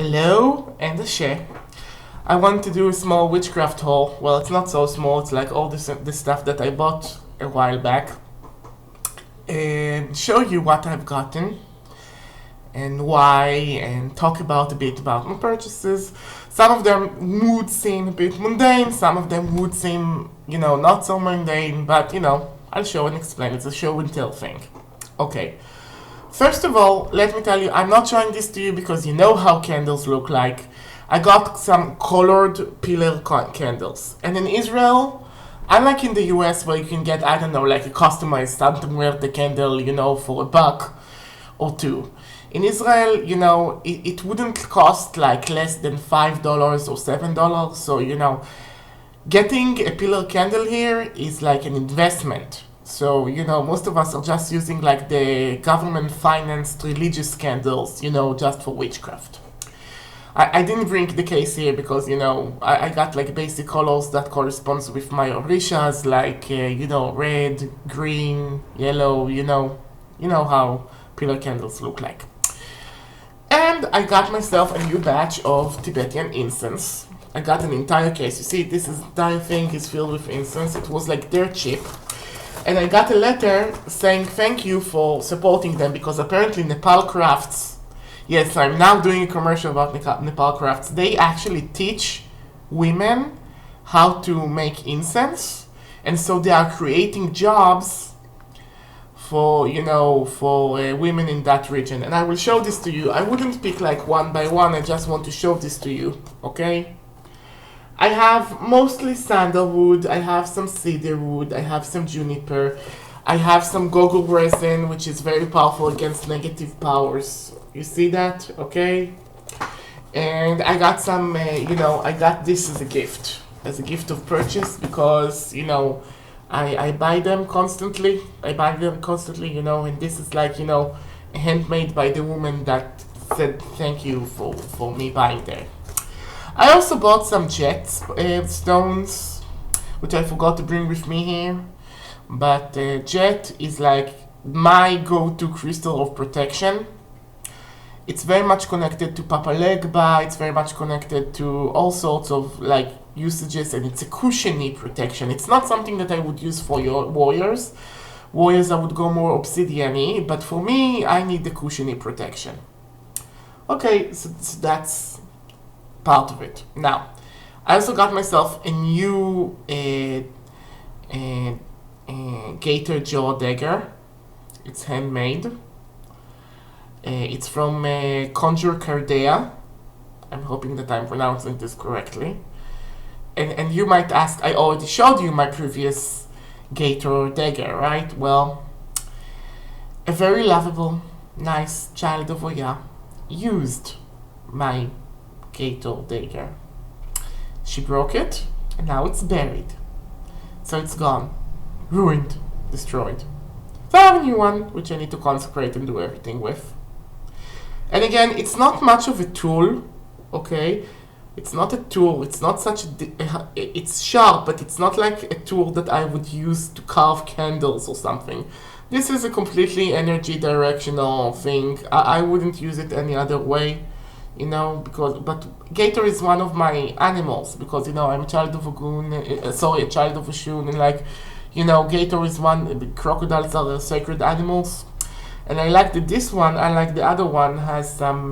Hello and a share. I want to do a small witchcraft haul. Well, it's not so small, it's like all this stuff that I bought a while back. And show you what I've gotten and why, and talk about a bit about my purchases. Some of them would seem a bit mundane, some of them would seem, not so mundane, but I'll show and explain. It's a show and tell thing. Okay. First of all, let me tell you, I'm not showing this to you because you know how candles look like. I got some colored pillar candles. And in Israel, unlike in the US where you can get, I don't know, like a customized Santa Muerte candle, for $1 or $2. In Israel, it wouldn't cost like less than $5 or $7. So, getting a pillar candle here is like an investment. So, most of us are just using like the government financed religious candles, just for witchcraft. I didn't bring the case here because, I got like basic colors that corresponds with my orishas, like, red, green, yellow, you know how pillar candles look like. And I got myself a new batch of Tibetan incense. I got an entire case. You see, this entire thing is filled with incense. It was like dirt cheap. And I got a letter saying thank you for supporting them because apparently Nepal Crafts, yes, I'm now doing a commercial about Nepal Crafts, they actually teach women how to make incense. And so they are creating jobs for, women in that region. And I will show this to you. I wouldn't pick like one by one, I just want to show this to you, okay? I have mostly sandalwood, I have some cedarwood, I have some juniper, I have some goggle resin, which is very powerful against negative powers. You see that? Okay? And I got some, I got this as a gift of purchase because, I buy them constantly. And this is like, handmade by the woman that said thank you for me buying there. I also bought some jet stones, which I forgot to bring with me here. But jet is like my go-to crystal of protection. It's very much connected to Papa Legba, it's very much connected to all sorts of like usages, and it's a cushiony protection. It's not something that I would use for your warriors. Warriors, I would go more obsidian-y, but for me, I need the cushiony protection. Okay, so that's part of it. Now, I also got myself a new gator jaw dagger. It's handmade. It's from Conjure Cardea. I'm hoping that I'm pronouncing this correctly. And you might ask, I already showed you my previous gator dagger, right? Well, a very lovable, nice child of Oya used my gator dagger. She broke it, and now it's buried. So it's gone. Ruined. Destroyed. So I have a new one, which I need to consecrate and do everything with. And again, it's not much of a tool, okay? It's not a tool, it's not such it's sharp, but it's not like a tool that I would use to carve candles or something. This is a completely energy directional thing. I wouldn't use it any other way, but gator is one of my animals, because, I'm a child of Ogun, a child of Oshun, and like, gator is crocodiles are sacred animals. And I like that this one, unlike the other one, has some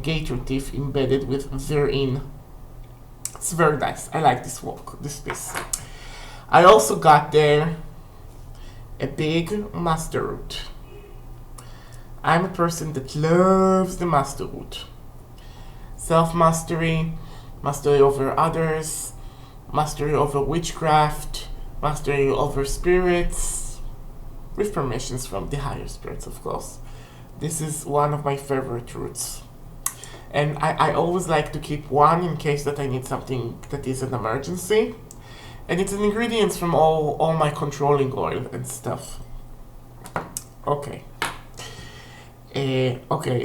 gator teeth embedded therein. It's very nice. I like this piece. I also got there a big master root. I'm a person that loves the master root. Self-mastery, mastery over others, mastery over witchcraft, mastery over spirits, with permissions from the higher spirits, of course. This is one of my favorite roots. And I always like to keep one in case that I need something that is an emergency. And it's an ingredient from all my controlling oil and stuff. Okay.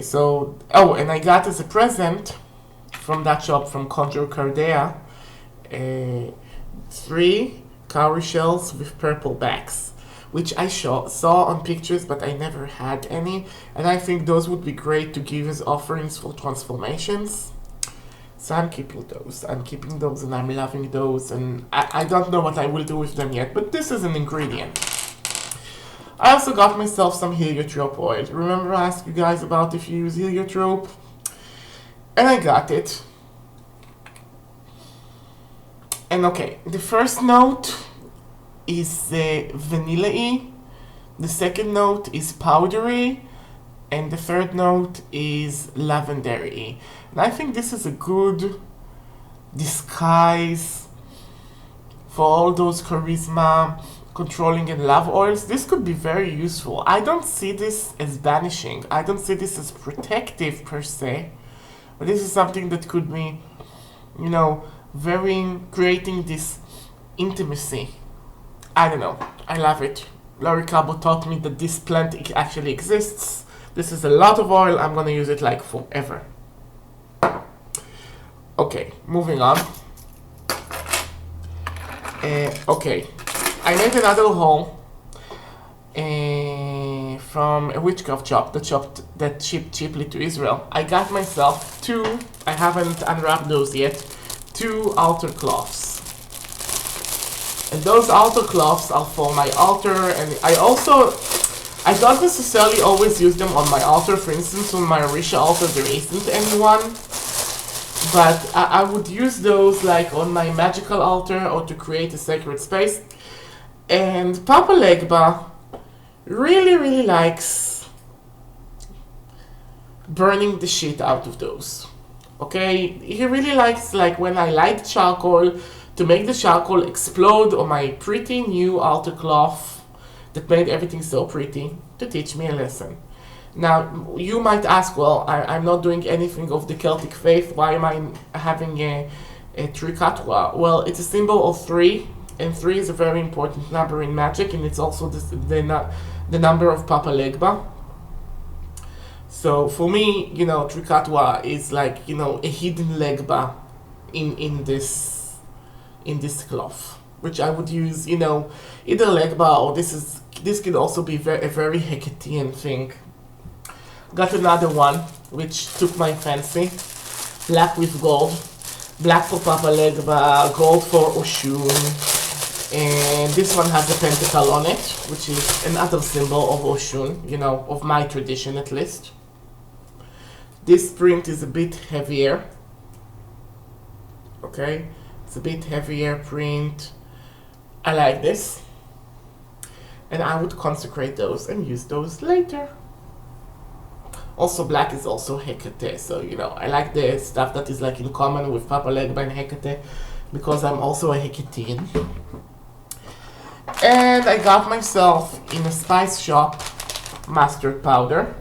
So... Oh, and I got as a present from that shop, from Conjure Cardea, 3 cowrie shells with purple backs, which I saw on pictures, but I never had any, and I think those would be great to give as offerings for transformations. So I'm keeping those. I'm keeping those and I'm loving those, and I don't know what I will do with them yet, but this is an ingredient. I also got myself some heliotrope oil. Remember I asked you guys about if you use heliotrope? And I got it. And okay, the first note is vanilla-y. The second note is powdery. And the third note is lavender-y. And I think this is a good disguise for all those charisma, controlling, and love oils. This could be very useful. I don't see this as banishing. I don't see this as protective per se. But this is something that could be, you know, creating this intimacy. I don't know. I love it. Laurie Cabo taught me that this plant actually exists. This is a lot of oil. I'm gonna use it like forever. Okay, moving on. Okay, I made another haul from a witchcraft shop that shipped cheaply to Israel. I got myself two, I haven't unwrapped those yet, two altar cloths. And those altar cloths are for my altar, and I don't necessarily always use them on my altar. For instance, on my Orisha altar there isn't anyone. But I would use those like on my magical altar or to create a sacred space. And Papa Legba really likes burning the shit out of those. Okay? He really likes like when I light charcoal to make the charcoal explode on my pretty new altar cloth that made everything so pretty, to teach me a lesson. Now, you might ask, well, I'm not doing anything of the Celtic faith, why am I having a trikatwa? Well, it's a symbol of 3, and 3 is a very important number in magic, and it's also the number of Papa Legba. So for me, you know, trikatwa is like, you know, a hidden Legba in this cloth, which I would use, you know, either Legba or this could also be a very Hecatean thing. Got another one, which took my fancy. Black with gold. Black for Papa Legba, gold for Oshun. And this one has a pentacle on it, which is another symbol of Oshun, you know, of my tradition at least. This print is a bit heavier. Okay, it's a bit heavier print. I like this. And I would consecrate those and use those later. Also, black is also Hecate, so, you know, I like the stuff that is like in common with Papa Legba and Hecate because I'm also a Hecatean. And I got myself in a spice shop mustard powder.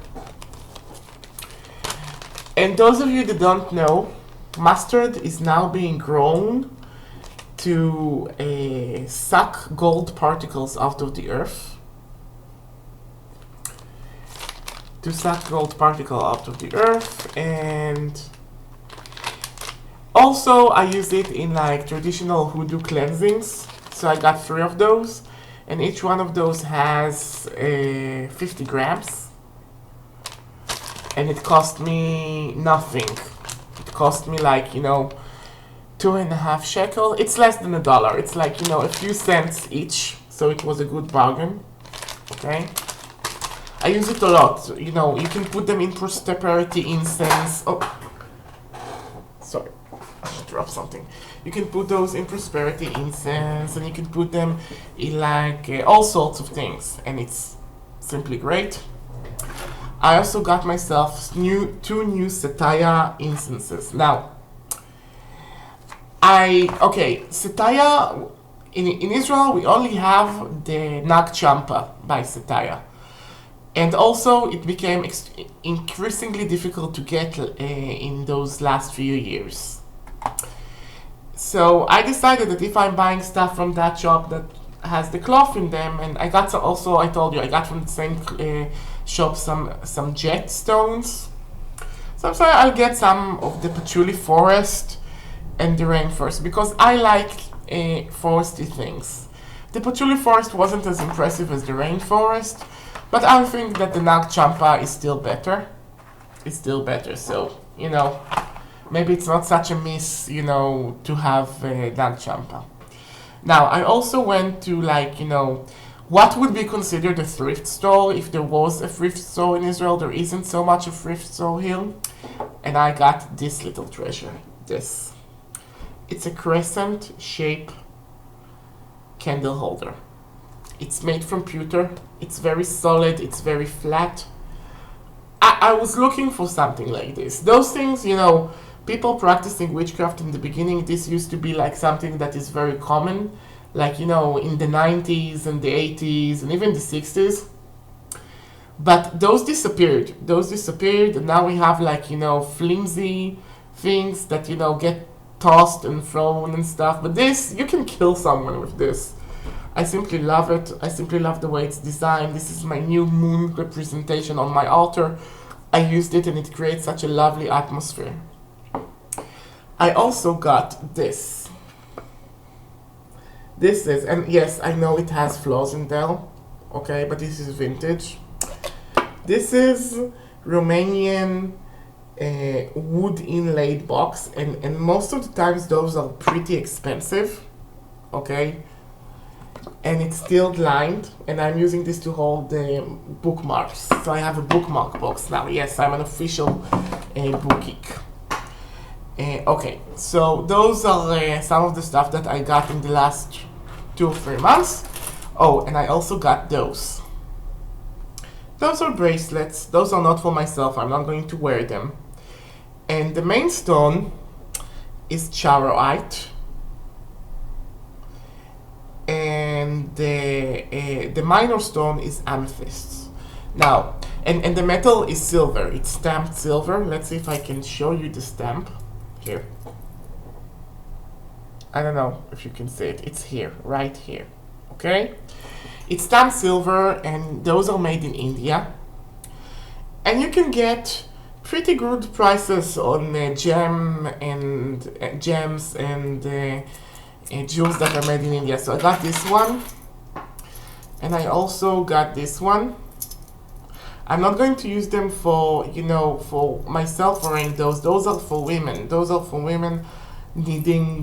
And those of you that don't know, mustard is now being grown to suck gold particles out of the earth. To suck gold particle out of the earth, and also I use it in like traditional hoodoo cleansings. So I got 3 of those, and each one of those has 50 grams, and it cost me nothing. It cost me like, you know, 2.5 shekel. It's less than $1. It's like, you know, a few cents each, so it was a good bargain. Okay, I use it a lot. You know, you can put them in prosperity incense. Oh, sorry, I should drop something. You can put those in prosperity incense, and you can put them in like all sorts of things, and it's simply great. I also got myself 2 new Sataya incenses. Now, Sataya, in Israel, we only have the Nag Champa by Sataya. And also, it became increasingly difficult to get in those last few years. So I decided that if I'm buying stuff from that shop that has the cloth in them, and I got some, also I told you I got from the same shop some jet stones. So I'm sorry, I'll get some of the patchouli forest and the rainforest because I like foresty things. The patchouli forest wasn't as impressive as the rainforest, but I think that the Nag Champa is still better. It's still better, so, you know, maybe it's not such a miss, you know, to have Nag Champa. Now, I also went to, like, you know, what would be considered a thrift store if there was a thrift store in Israel. There isn't so much a thrift store here. And I got this little treasure. This. It's a crescent shape candle holder. It's made from pewter. It's very solid. It's very flat. I was looking for something like this. Those things, you know, people practicing witchcraft in the beginning, this used to be like something that is very common. Like, you know, in the 90s and the 80s and even the 60s. But those disappeared. Those disappeared, and now we have, like, you know, flimsy things that, you know, get tossed and thrown and stuff. But this, you can kill someone with this. I simply love it. I simply love the way it's designed. This is my new moon representation on my altar. I used it and it creates such a lovely atmosphere. I also got this. This is, and yes, I know it has flaws in there, okay, but this is vintage. This is Romanian wood inlaid box, and most of the times those are pretty expensive, okay? And it's still lined, and I'm using this to hold the bookmarks. So I have a bookmark box now. Yes, I'm an official book geek. Okay, so those are some of the stuff that I got in the last 2 or 3 months. Oh, and I also got those. Those are bracelets. Those are not for myself. I'm not going to wear them. And the main stone is charoite. And the minor stone is amethyst. Now, and the metal is silver. It's stamped silver. Let's see if I can show you the stamp. Here. I don't know if you can see it. It's here, right here. Okay? It's stamped silver, and those are made in India. And you can get pretty good prices on gems and jewels that are made in India. So I got this one, and I also got this one. I'm not going to use them for, you know, for myself wearing those. Those are for women. Those are for women needing,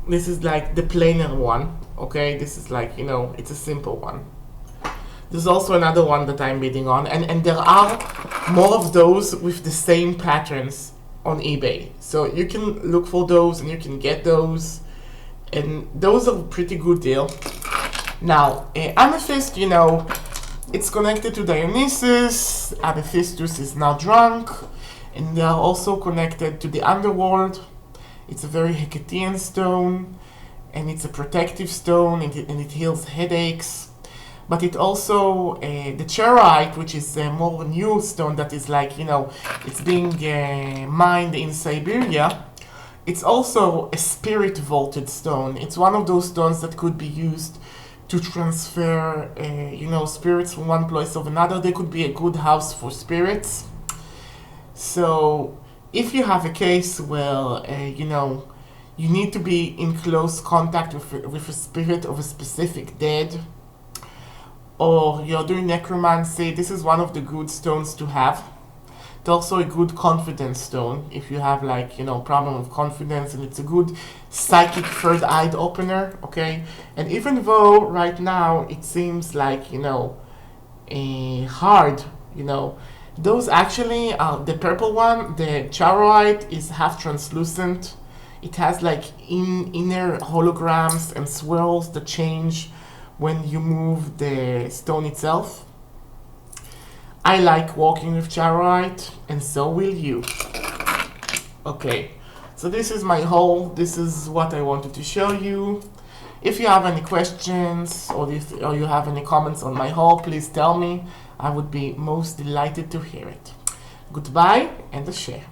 this is like the plainer one, okay? This is like, you know, it's a simple one. There's also another one that I'm bidding on, and there are more of those with the same patterns on eBay. So you can look for those and you can get those, and those are a pretty good deal. Now, amethyst, you know, it's connected to Dionysus. Amethystus is now drunk, and they are also connected to the underworld. It's a very Hecatian stone, and it's a protective stone, and it heals headaches. But it also, the charoite, which is a more new stone that is like, you know, it's being mined in Siberia. It's also a spirit vaulted stone. It's one of those stones that could be used to transfer, you know, spirits from one place to another. They could be a good house for spirits. So if you have a case where, you know, you need to be in close contact with a spirit of a specific dead, or you're doing necromancy, this is one of the good stones to have. It's also a good confidence stone if you have, like, you know, problem with confidence, and it's a good psychic third eye opener, okay? And even though right now it seems like, you know, hard, you know, those actually are, the purple one, the charoite, is half translucent. It has like inner holograms and swirls that change when you move the stone itself. I like working with charoite, and so will you. Okay, so this is my haul. This is what I wanted to show you. If you have any questions or you have any comments on my haul, please tell me. I would be most delighted to hear it. Goodbye and a share.